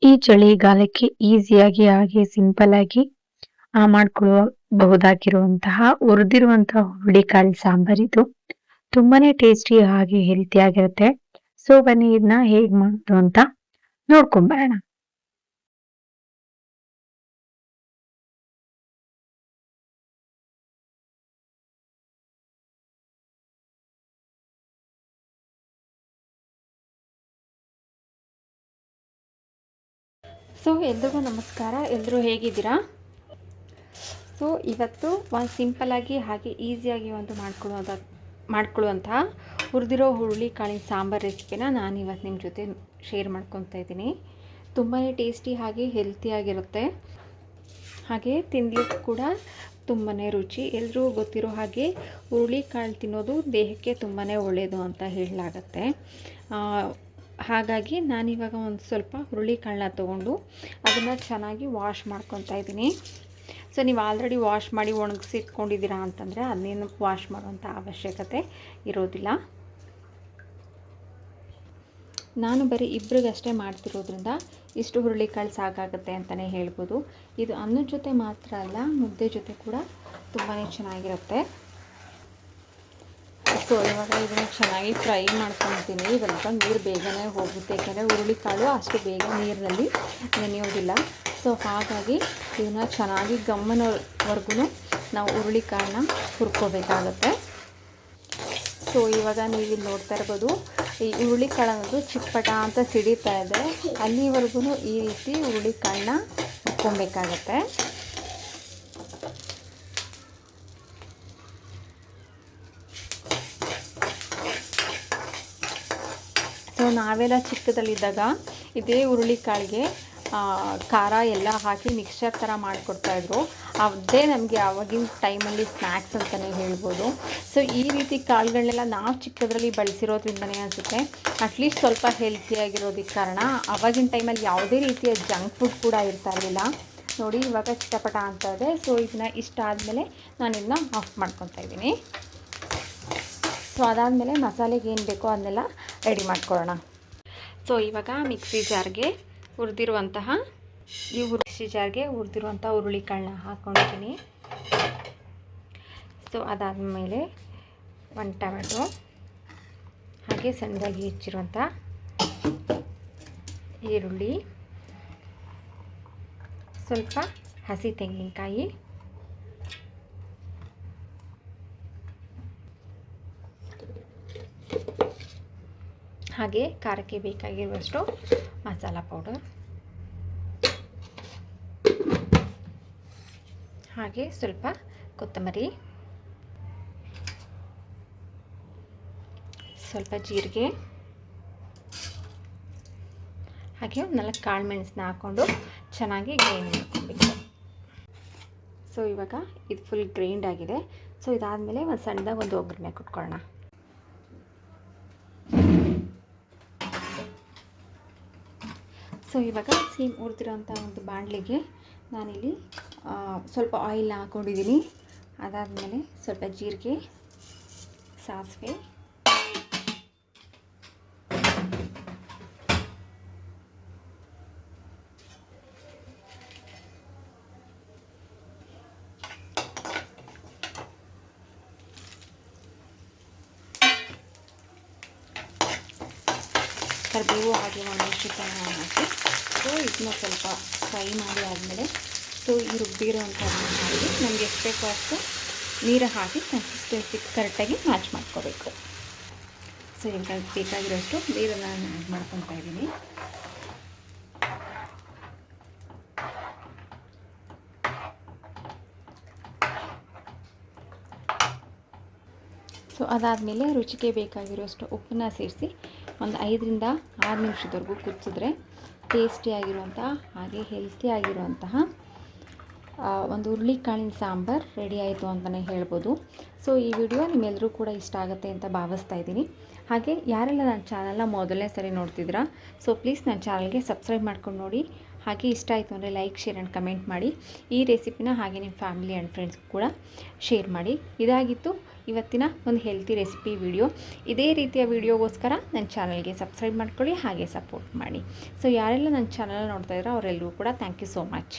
ಈ ಚಳಿಗಾಲಕ್ಕೆ ಈಸಿಯಾಗಿ ಹಾಗೆ ಸಿಂಪಲ್ ಆಗಿ ಮಾಡ್ಕೊಳ್ಳಬಹುದಾಗಿರುವಂತಹ ಹುರಿದಿರುವಂತಹ ಹುರುಳಿಕಾಳು ಸಾಂಬಾರ್ ಇದು. ತುಂಬಾನೇ ಟೇಸ್ಟಿ ಹಾಗೆ ಹೆಲ್ತಿ ಆಗಿರುತ್ತೆ. ಸೊ ಬನ್ನಿ ಇದನ್ನ ಹೇಗ್ ಮಾಡೋದು ಅಂತ ನೋಡ್ಕೊಂಬರೋಣ. ಸೊ ಎಲ್ರಿಗೂ ನಮಸ್ಕಾರ. ಎಲ್ಲರೂ ಹೇಗಿದ್ದೀರಾ? ಸೊ ಇವತ್ತು ಒಂದು ಸಿಂಪಲ್ಲಾಗಿ ಹಾಗೆ ಈಸಿಯಾಗಿ ಒಂದು ಮಾಡ್ಕೊಳ್ಳುವಂತಹ ಹುರಿದಿರೋ ಹುರುಳಿಕಾಳಿನ ಸಾಂಬಾರು ರೆಸಿಪಿನ ನಾನು ಇವತ್ತು ನಿಮ್ಮ ಜೊತೆ ಶೇರ್ ಮಾಡ್ಕೊತಾ ಇದ್ದೀನಿ. ತುಂಬಾ ಟೇಸ್ಟಿ ಹಾಗೆ ಹೆಲ್ತಿಯಾಗಿರುತ್ತೆ, ಹಾಗೆ ತಿನ್ನಲಿಕ್ಕೆ ಕೂಡ ತುಂಬಾ ರುಚಿ. ಎಲ್ಲರೂ ಗೊತ್ತಿರೋ ಹಾಗೆ ಹುರುಳಿಕಾಳು ತಿನ್ನೋದು ದೇಹಕ್ಕೆ ತುಂಬಾ ಒಳ್ಳೆಯದು ಅಂತ ಹೇಳಲಾಗತ್ತೆ. ಹಾಗಾಗಿ ನಾನಿವಾಗ ಒಂದು ಸ್ವಲ್ಪ ಹುರುಳಿಕಾಳನ್ನ ತೊಗೊಂಡು ಅದನ್ನು ಚೆನ್ನಾಗಿ ವಾಶ್ ಮಾಡ್ಕೊತಾ ಇದ್ದೀನಿ. ಸೊ ನೀವು ಆಲ್ರೆಡಿ ವಾಶ್ ಮಾಡಿ ಒಣಗಿಸಿಟ್ಕೊಂಡಿದ್ದೀರಾ ಅಂತಂದರೆ ಅದನ್ನೇನು ವಾಶ್ ಮಾಡುವಂಥ ಅವಶ್ಯಕತೆ ಇರೋದಿಲ್ಲ. ನಾನು ಬರೀ ಇಬ್ಬರಿಗಷ್ಟೇ ಮಾಡ್ತಿರೋದ್ರಿಂದ ಇಷ್ಟು ಹುರುಳಿಕಾಳು ಸಾಕಾಗುತ್ತೆ ಅಂತಲೇ ಹೇಳ್ಬೋದು. ಇದು ಅನ್ನದ ಜೊತೆ ಮಾತ್ರ ಅಲ್ಲ, ಮುದ್ದೆ ಜೊತೆ ಕೂಡ ತುಂಬಾ ಚೆನ್ನಾಗಿರುತ್ತೆ. ಸೊ ಇವಾಗ ಇದನ್ನು ಚೆನ್ನಾಗಿ ಫ್ರೈ ಮಾಡ್ಕೊತೀನಿ. ಸ್ವಲ್ಪ ನೀರು ಬೇಗನೆ ಹೋಗುತ್ತೆ, ಯಾಕೆಂದರೆ ಹುರುಳಿಕಾಳು ಅಷ್ಟು ಬೇಗ ನೀರಿನಲ್ಲಿ ನೆನೆಯೋದಿಲ್ಲ. ಸೊ ಹಾಗಾಗಿ ಇದನ್ನು ಚೆನ್ನಾಗಿ ಗಮ್ಮನವರೆಗೂ ನಾವು ಹುರುಳಿಕಾಳನ್ನ ಹುರ್ಕೋಬೇಕಾಗತ್ತೆ. ಸೊ ಇವಾಗ ನೀವು ನೋಡ್ತಾ ಇರ್ಬೋದು, ಈ ಹುರುಳಿಕಾಳು ಅನ್ನೋದು ಚಿಟ್ಪಟ ಅಂತ ಸಿಡಿತಾ ಇದೆ. ಅಲ್ಲಿವರೆಗೂ ಈ ರೀತಿ ಹುರುಳಿಕಾಳನ್ನ ಹುರ್ಕೊಬೇಕಾಗತ್ತೆ. ಸೊ ನಾವೆಲ್ಲ ಚಿಕ್ಕದಲ್ಲಿದ್ದಾಗ ಇದೇ ಹುರುಳಿಕಾಳಿಗೆ ಖಾರ ಎಲ್ಲ ಹಾಕಿ ಮಿಕ್ಸ್ಚರ್ ಥರ ಮಾಡಿಕೊಡ್ತಾಯಿದ್ರು. ಅದೇ ನಮಗೆ ಆವಾಗಿನ ಟೈಮಲ್ಲಿ ಸ್ನ್ಯಾಕ್ಸ್ ಅಂತಲೇ ಹೇಳ್ಬೋದು. ಸೊ ಈ ರೀತಿ ಕಾಳುಗಳನ್ನೆಲ್ಲ ನಾವು ಚಿಕ್ಕದ್ರಲ್ಲಿ ಬಳಸಿರೋದ್ರಿಂದನೇ ಅನಿಸುತ್ತೆ ಅಟ್ಲೀಸ್ಟ್ ಸ್ವಲ್ಪ ಹೆಲ್ತಿಯಾಗಿರೋದಕ್ಕೆ ಕಾರಣ. ಆವಾಗಿನ ಟೈಮಲ್ಲಿ ಯಾವುದೇ ರೀತಿಯ ಜಂಕ್ ಫುಡ್ ಕೂಡ ಇರ್ತಾ ಇರಲಿಲ್ಲ. ನೋಡಿ ಇವಾಗ ಚಿಟಪಟ ಅಂತ ಇದೆ. ಸೊ ಇದನ್ನ ಇಷ್ಟ ಆದಮೇಲೆ ನಾನು ಇದನ್ನ ಆಫ್ ಮಾಡ್ಕೊತಾ ಇದ್ದೀನಿ. ಸೊ ಅದಾದಮೇಲೆ ಮಸಾಲೆಗೆ ಏನು ಬೇಕೋ ಅದನ್ನೆಲ್ಲ ರೆಡಿ ಮಾಡ್ಕೊಳ್ಳೋಣ. ಸೊ ಇವಾಗ ಮಿಕ್ಸಿ ಜಾರ್ಗೆ ಹುರಿದಿರುವಂತಹ ಹುರುಳಿಕಾಳನ್ನ ಹಾಕ್ಕೊಂಡಿದ್ದೀನಿ. ಸೊ ಅದಾದಮೇಲೆ 1 ಟೊಮೆಟೊ, ಹಾಗೆ ಸಣ್ಣದಾಗಿ ಹೆಚ್ಚಿರುವಂಥ ಈರುಳ್ಳಿ, ಸ್ವಲ್ಪ ಹಸಿ ತೆಂಗಿನಕಾಯಿ, ಹಾಗೆ ಖಾರಕ್ಕೆ ಬೇಕಾಗಿರುವಷ್ಟು ಮಸಾಲ ಪೌಡರ್, ಹಾಗೆ ಸ್ವಲ್ಪ ಕೊತ್ತಂಬರಿ, ಸ್ವಲ್ಪ ಜೀರಿಗೆ, ಹಾಗೆ 4 ಕಾಳು ಮೆಣಸನ್ನ ಹಾಕ್ಕೊಂಡು ಚೆನ್ನಾಗಿ ಗ್ರೈಂಡ್ ಮಾಡ್ಕೊಬೇಕು. ಸೊ ಇವಾಗ ಇದು ಫುಲ್ ಗ್ರೈಂಡ್ ಆಗಿದೆ. ಸೊ ಇದಾದಮೇಲೆ ಒಂದು ಸಣ್ಣದಾಗಿ ಒಂದು ಒಗ್ಗರಣೆ ಕೊಟ್ಕೊಳ್ಳೋಣ. ಸೊ ಇವಾಗ ಸೀಮ್ ಹುರಿದಿರೋಂಥ ಒಂದು ಬಾಣಲೆಗೆ ನಾನಿಲ್ಲಿ ಸ್ವಲ್ಪ ಆಯಿಲ್ನ ಹಾಕ್ಕೊಂಡಿದ್ದೀನಿ. ಅದಾದಮೇಲೆ ಸ್ವಲ್ಪ ಜೀರಿಗೆ, ಸಾಸಿವೆ, ಕರಿಬೇವು, ಹಾಗೆ ಒಂದು ಮೆಣಸಿನಕಾಯಿನ ಹಾಕಿ ಸೊ ಇದನ್ನ ಸ್ವಲ್ಪ ಫ್ರೈ ಮಾಡಿ ಆದಮೇಲೆ ಸೊ ಈ ರುಬ್ಬಿರೋವಂಥದ್ದನ್ನ ಹಾಕಿ ನಮಗೆ ಎಷ್ಟು ಬೇಕೋ ಅಷ್ಟು ನೀರು ಹಾಕಿ ಕನ್ಸಿಸ್ಟೆನ್ಸಿ ಕರೆಕ್ಟಾಗಿ ಮ್ಯಾಚ್ ಮಾಡ್ಕೋಬೇಕು. ಸೊ ಈಗ ಬೇಕಾಗಿರೋಷ್ಟು ನೀರನ್ನು ನಾನು ಆ್ಯಡ್ ಮಾಡ್ಕೊತಾ ಇದ್ದೀನಿ. ಸೊ ಅದಾದಮೇಲೆ ರುಚಿಗೆ ಬೇಕಾಗಿರೋಷ್ಟು ಉಪ್ಪನ್ನ ಸೇರಿಸಿ ಒಂದು 5ರಿಂದ 6 ನಿಮಿಷದವರೆಗೂ ಕುದಿಸಿದ್ರೆ ಟೇಸ್ಟಿಯಾಗಿರುವಂಥ ಹಾಗೆ ಹೆಲ್ತಿಯಾಗಿರುವಂತಹ ಒಂದು ಹುರುಳಿಕಾಳಿನ ಸಾಂಬಾರು ರೆಡಿ ಆಯಿತು ಅಂತಲೇ ಹೇಳ್ಬೋದು. ಸೊ ಈ ವಿಡಿಯೋ ನಿಮ್ಮೆಲ್ಲರೂ ಕೂಡ ಇಷ್ಟ ಆಗುತ್ತೆ ಅಂತ ಭಾವಿಸ್ತಾ ಇದ್ದೀನಿ. ಹಾಗೆ ಯಾರೆಲ್ಲ ನನ್ನ ಚಾನಲ್ನ ಮೊದಲನೇ ಸರಿ ನೋಡ್ತಿದ್ದೀರಾ, ಸೊ ಪ್ಲೀಸ್ ನನ್ನ ಚಾನಲ್ಗೆ ಸಬ್ಸ್ಕ್ರೈಬ್ ಮಾಡ್ಕೊಂಡು ನೋಡಿ. ಹಾಗೆ ಇಷ್ಟ ಆಯಿತು ಅಂದರೆ ಲೈಕ್ ಶೇರ್ ಆ್ಯಂಡ್ ಕಮೆಂಟ್ ಮಾಡಿ. ಈ ರೆಸಿಪಿನ ಹಾಗೆ ನಿಮ್ಮ ಫ್ಯಾಮಿಲಿ ಆ್ಯಂಡ್ ಫ್ರೆಂಡ್ಸ್ ಕೂಡ ಶೇರ್ ಮಾಡಿ. ಇದಾಗಿತ್ತು ಇವತ್ತಿನ ಒಂದು ಹೆಲ್ತಿ ರೆಸಿಪಿ ವಿಡಿಯೋ. ಇದೇ ರೀತಿಯ ವಿಡಿಯೋಗೋಸ್ಕರ ನನ್ನ ಚಾನಲ್ಗೆ ಸಬ್ಸ್ಕ್ರೈಬ್ ಮಾಡ್ಕೊಳ್ಳಿ, ಹಾಗೆ ಸಪೋರ್ಟ್ ಮಾಡಿ. ಸೊ ಯಾರೆಲ್ಲ ನನ್ನ ಚಾನಲ್ ನೋಡ್ತಾ ಇದ್ದೀರೋ ಅವರೆಲ್ಲರೂ ಕೂಡ ಥ್ಯಾಂಕ್ ಯು ಸೋ ಮಚ್.